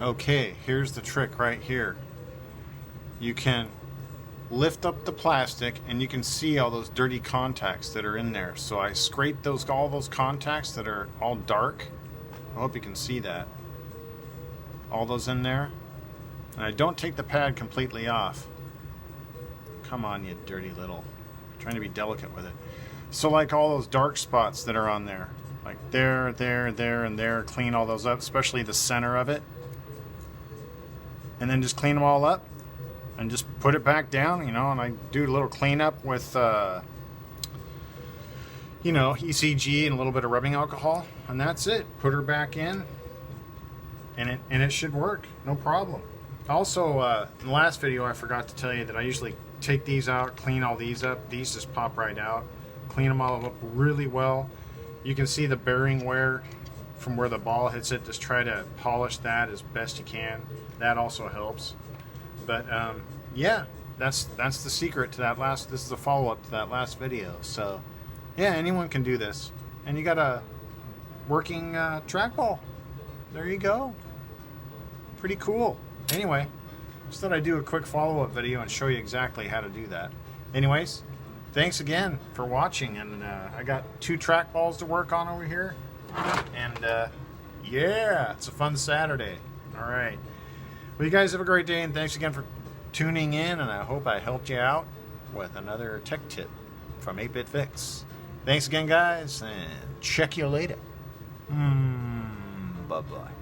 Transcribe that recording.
Okay, here's the trick right here. You can lift up the plastic and you can see all those dirty contacts that are in there. So I scraped all those contacts that are all dark. I hope you can see that. All those in there. And I don't take the pad completely off. Come on, you dirty little. I'm trying to be delicate with it. So like all those dark spots that are on there. Like there, there, there, and there. Clean all those up, especially the center of it. And then just clean them all up. And just put it back down, you know, and I do a little cleanup with, you know, ECG and a little bit of rubbing alcohol. And that's it. Put her back in. And it should work. No problem. Also, in the last video, I forgot to tell you that I usually take these out, clean all these up. These just pop right out. Clean them all up really well. You can see the bearing wear from where the ball hits it. Just try to polish that as best you can. That also helps. But yeah, that's the secret to that last. This is a follow-up to that last video. So yeah, anyone can do this. And you got a working trackball. There you go. Pretty cool. Anyway, just thought I'd do a quick follow-up video and show you exactly how to do that. Anyways, thanks again for watching. And I got 2 trackballs to work on over here. And yeah, it's a fun Saturday. All right. Well, you guys have a great day, and thanks again for tuning in, and I hope I helped you out with another tech tip from 8-Bit Fix. Thanks again, guys, and check you later. Bye-bye.